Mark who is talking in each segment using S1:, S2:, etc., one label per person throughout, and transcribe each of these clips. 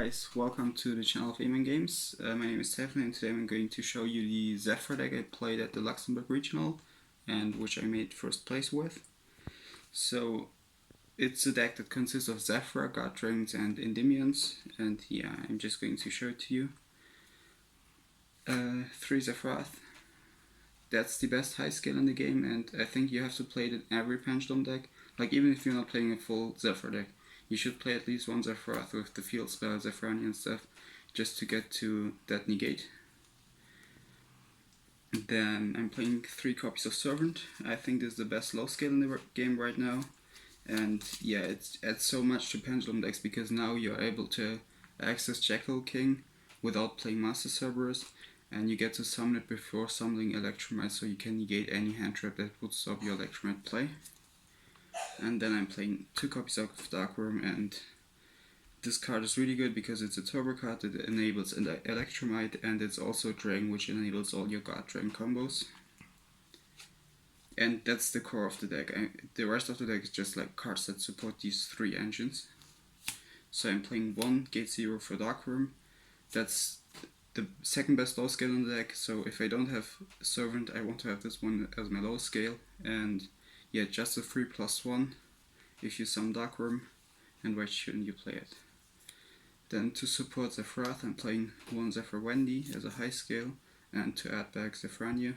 S1: guys, welcome to the channel of Endymion Games. My name is Tayfun and today I'm going to show you the Zefra deck I played at the Luxembourg regional and which I made first place with. So it's a deck that consists of Zefra, God Dragons and Endymions, and yeah, I'm just going to show it to you. 3 Zefra, that's the best high scale in the game, and I think you have to play it in every Pendulum deck. Like even if you're not playing a full Zefra deck, you should play at least one Zefra with the field spell, Zefrani and stuff, just to get to that negate. Then I'm playing 3 copies of Servant. I think this is the best low scale in the game right now. And yeah, it adds so much to Pendulum decks because now you're able to access Jackal King without playing Master Cerberus, and you get to summon it before summoning Electromite, so you can negate any hand trap that would stop your Electromite play. And then I'm playing 2 copies of Darkworm, and this card is really good because it's a turbo card that enables Electromite, and it's also Dragon, which enables all your God Dragon combos. And that's the core of the deck. The rest of the deck is just like cards that support these 3 engines. So I'm playing 1 Gate 0 for Darkworm. That's the second best low scale in the deck, so if I don't have Servant, I want to have this one as my low scale. And yeah, just a 3+1 if you summon Darkworm, and why shouldn't you play it? Then to support Zefra, I'm playing 1 Zefra Wendy as a high scale, and to add back Zefrania,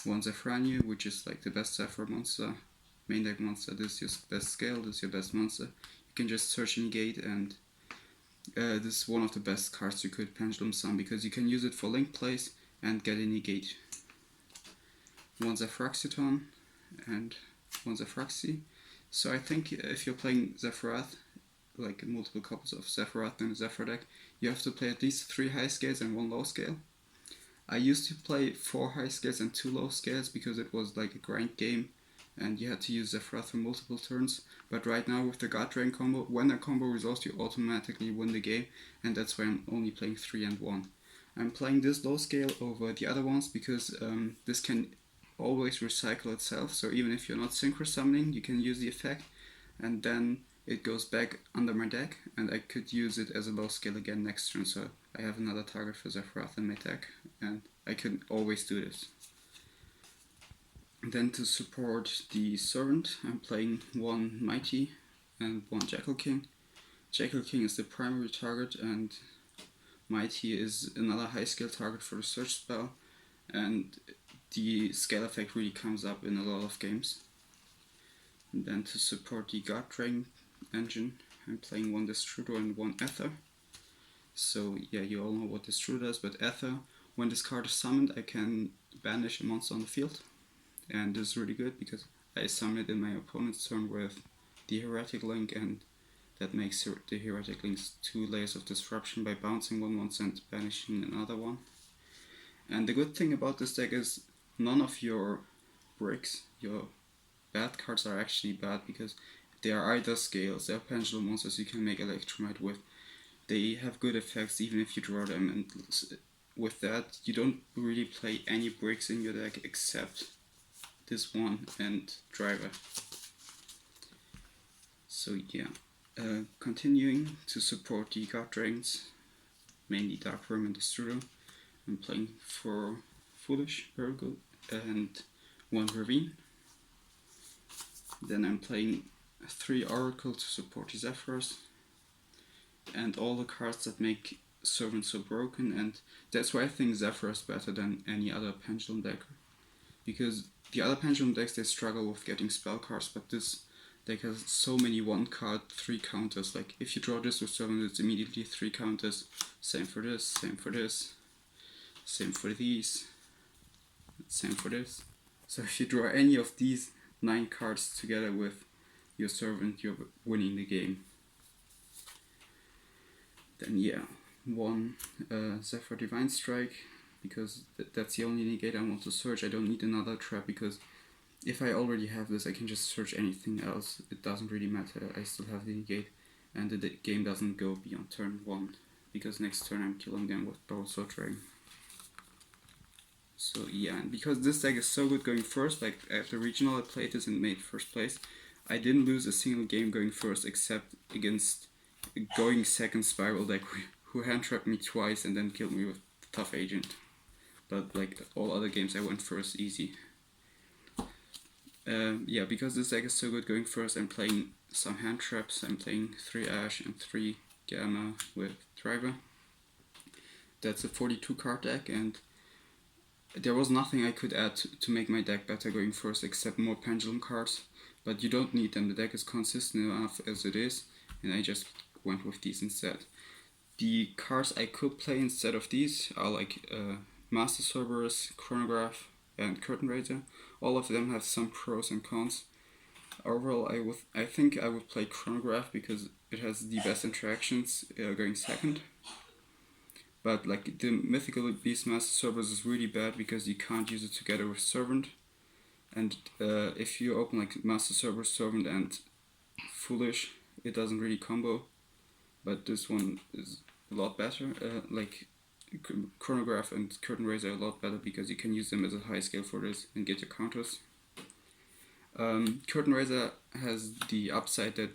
S1: 1 Zefrania, which is like the best Zefra monster, main deck monster. This is your best scale, this is your best monster. You can just search and negate, and this is one of the best cards you could Pendulum summon because you can use it for link plays and get a negate. 1 Zefraxiton and 1 Zefraxi. So I think if you're playing Zefrath, like multiple copies of Zefrath in a Zefra deck, you have to play at least 3 high scales and 1 low scale. I used to play 4 high scales and 2 low scales because it was like a grind game and you had to use Zefrath for multiple turns. But right now with the God Dragon combo, when a combo resolves, you automatically win the game, and that's why I'm only playing 3 and 1. I'm playing this low scale over the other ones because this can always recycle itself, so even if you're not synchro summoning, you can use the effect and then it goes back under my deck, and I could use it as a low scale again next turn, so I have another target for Zefrath in my deck and I can always do this. Then to support the Servant, I'm playing 1 Mighty and 1 Jackal King. Jackal King is the primary target and Mighty is another high scale target for the search spell, and the scale effect really comes up in a lot of games. And then to support the God Dragon engine, I'm playing 1 Destrudo and 1 Ether. So yeah, you all know what Destrudo does, but Ether, when this card is summoned, I can banish a monster on the field. And this is really good because I summon it in my opponent's turn with the Heretic Link, and that makes the Heretic Link's 2 layers of disruption by bouncing one once and banishing another one. And the good thing about this deck is none of your bricks, your bad cards, are actually bad because they are either scales, they are Pendulum monsters you can make Electromite with. They have good effects even if you draw them, and with that you don't really play any bricks in your deck except this one and Driver. So yeah, continuing to support the God Dragons, mainly Darkworm and Destrudo, I'm playing 4 Foolish, very good, and 1 Ravine. Then I'm playing 3 Oracle to support the Zephyrs, and all the cards that make Servant so broken, and that's why I think Zefra is better than any other Pendulum deck. Because the other Pendulum decks, they struggle with getting spell cards, but this deck has so many 1 card, 3 counters. Like if you draw this with Servant, it's immediately 3 counters. Same for this, same for this, same for these, same for this. So if you draw any of these 9 cards together with your Servant, you're winning the game. Then yeah, 1 Zefra Divine Strike, because that's the only negate I want to search. I don't need another trap because if I already have this, I can just search anything else. It doesn't really matter, I still have the negate, and the game doesn't go beyond turn 1 because next turn I'm killing them with Broadsword Dragon. So yeah, and because this deck is so good going first, like at the regional I played this and made first place, I didn't lose a single game going first except against going second spiral deck who hand trapped me twice and then killed me with Tough Agent. But like all other games, I went first easy. Yeah, because this deck is so good going first, I'm playing some hand traps. I'm playing 3 Ash and 3 Gamma with Driver. That's a 42 card deck, and there was nothing I could add to make my deck better going first except more Pendulum cards. But you don't need them, the deck is consistent enough as it is, and I just went with these instead. The cards I could play instead of these are like Master Cerberus, Chronograph, and Curtain Raiser. All of them have some pros and cons. Overall, I think I would play Chronograph because it has the best interactions going second. But like the Mythical Beast Master Cerberus is really bad because you can't use it together with Servant. And if you open like Master Cerberus, Servant, and Foolish, it doesn't really combo. But this one is a lot better. Like Chronograph and Curtain Raiser are a lot better because you can use them as a high scale for this and get your counters. Curtain Raiser has the upside that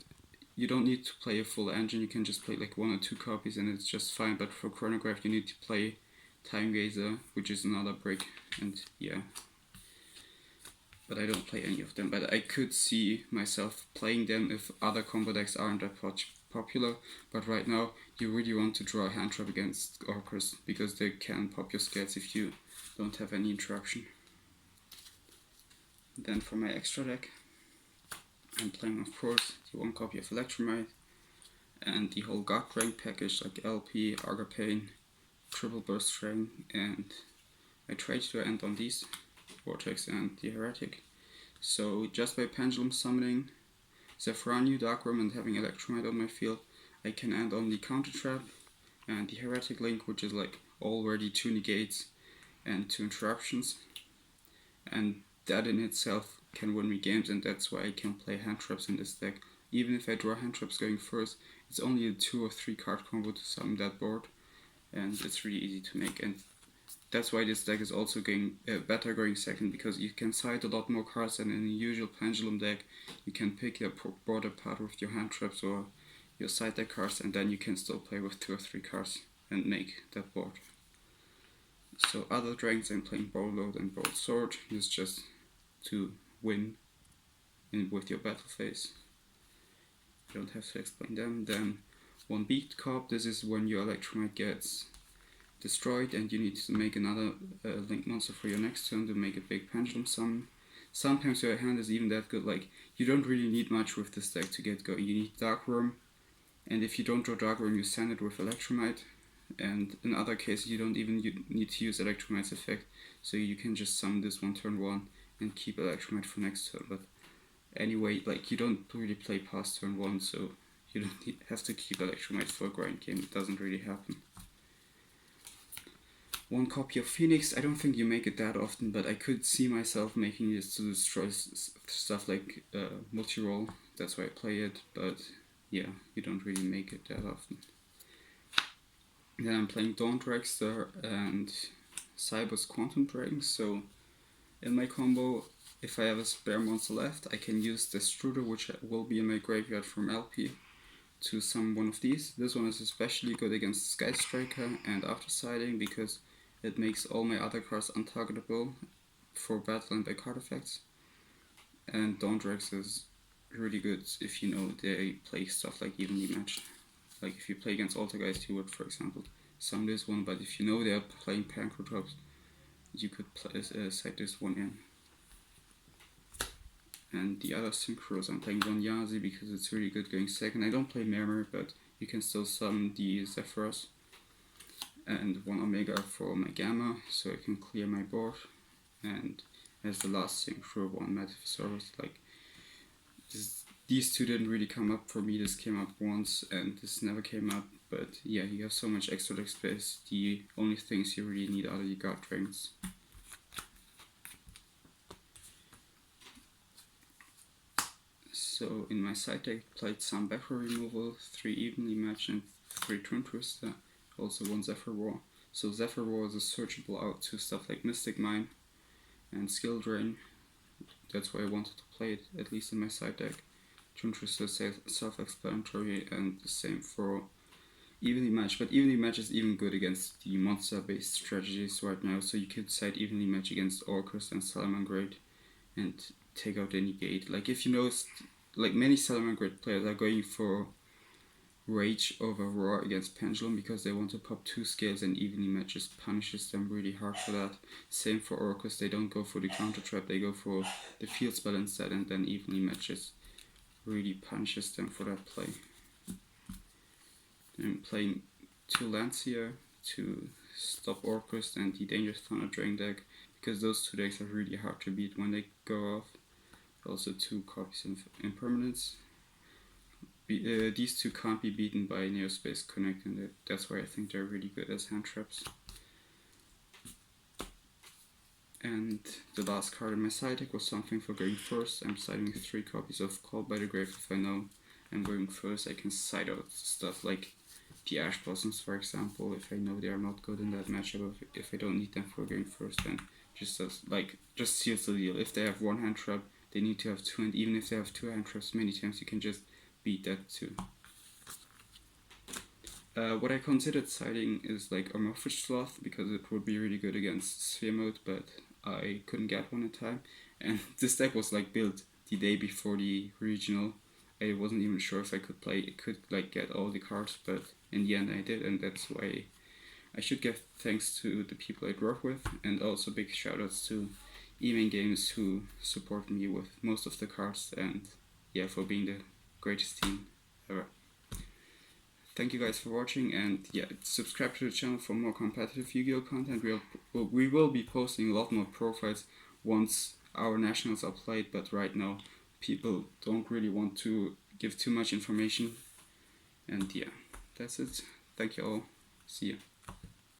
S1: you don't need to play a full engine, you can just play like 1 or 2 copies and it's just fine, but for Chronograph you need to play Time Gazer, which is another brick, and yeah. But I don't play any of them, but I could see myself playing them if other combo decks aren't that popular, but right now you really want to draw a hand trap against Orcas because they can pop your scats if you don't have any interruption. Then for my extra deck, I'm playing of course the 1 copy of Electromite and the whole God Rank package like LP, Argapane, Triple Burst Strain, and I tried to end on these, Vortex and the Heretic. So just by Pendulum summoning Zefra, New Darkworm and having Electromite on my field, I can end on the Counter Trap and the Heretic Link, which is like already 2 negates and 2 interruptions, and that in itself can win me games, and that's why I can play hand traps in this deck. Even if I draw hand traps going first, it's only a 2 or 3 card combo to summon that board, and it's really easy to make, and that's why this deck is also getting better going second, because you can side a lot more cards than in a usual Pendulum deck. You can pick your board apart with your hand traps or your side deck cards, and then you can still play with 2 or 3 cards and make that board. So other dragons, I'm playing Bowload and Bold Sword. This is just to win with your battle phase. You don't have to explain them. Then 1 Beat Cop, this is when your Electromite gets destroyed and you need to make another link monster for your next turn to make a big Pendulum summon. Sometimes your hand is even that good, like you don't really need much with this deck to get going. You need Darkworm, and if you don't draw Darkworm you send it with Electromite, and in other cases you don't even need to use Electromite's effect, so you can just summon this one turn 1 and keep Electromite for next turn. But anyway, like you don't really play past turn 1, so you don't have to keep Electromite for a grind game, it doesn't really happen. 1 copy of Phoenix, I don't think you make it that often, but I could see myself making this to destroy stuff like multi-roll, that's why I play it, but yeah, you don't really make it that often. Then I'm playing Dawn Dragster and Cyber's Quantum Dragon, so in my combo, if I have a spare monster left, I can use the Struder, which will be in my graveyard from LP, to summon one of these. This one is especially good against Sky Striker and After Siding because it makes all my other cards untargetable for battle and by card effects. And Dawn Dragster is really good if you know they play stuff like evenly matched. Like if you play against Altergeist, you would, for example, summon this one, but if you know they are playing Pancrotrops, you could set this one in. And the other synchros, I'm playing 1 Yazi because it's really good going second. I don't play Mermer, but you can still summon the Zephyrs. And 1 Omega for my Gamma, so I can clear my board. And as the last synchro, 1 Metaphysarus. Like these 2 didn't really come up for me. This came up once, and this never came up. But yeah, you have so much extra deck space. The only things you really need are the guard dragons. So in my side deck, played some Battle Removal, 3 Evenly Matched, and 3 Twin Twister. Also 1 Zephyr War. So Zephyr War is a searchable out to stuff like Mystic Mine and Skill Drain. That's why I wanted to play it, at least in my side deck. Juntress is self-explanatory, and the same for evenly matched. But evenly matched is even good against the monster-based strategies right now, so you could side evenly match against Orcust and Salamangreat and take out the negate. Like if you notice, like many Salamangreat players are going for Rage over Roar against Pendulum because they want to pop 2 scales, and evenly matches punishes them really hard for that. Same for Orcus, they don't go for the counter trap, they go for the field spell instead, and then evenly matches really punishes them for that play. I'm playing 2 lands here to stop Orcus and the Dangerous Thunder Drain deck, because those 2 decks are really hard to beat when they go off. Also 2 copies of Impermanence. These 2 can't be beaten by Neospace Connect, and that's why I think they're really good as hand traps. And the last card in my side deck was something for going first. I'm siding 3 copies of Called by the Grave. If I know I'm going first, I can side out stuff like the Ash Blossoms, for example, if I know they are not good in that matchup. If I don't need them for going first, then just seals the deal. If they have 1 hand trap, they need to have 2, and even if they have 2 hand traps, many times you can just beat that too. What I considered siding is like a Morphish Sloth, because it would be really good against Sphere Mode, but I couldn't get one in time. And this deck was like built the day before the regional. I wasn't even sure if I could get all the cards, but in the end I did, and that's why I should give thanks to the people I work with, and also big shoutouts to Endymion Games who support me with most of the cards, and yeah, for being the greatest team ever. Thank you guys for watching, and yeah, subscribe to the channel for more competitive Yu-Gi-Oh content. We will be posting a lot more profiles once our nationals are played, but right now people don't really want to give too much information. And yeah, that's it. Thank you all. See ya.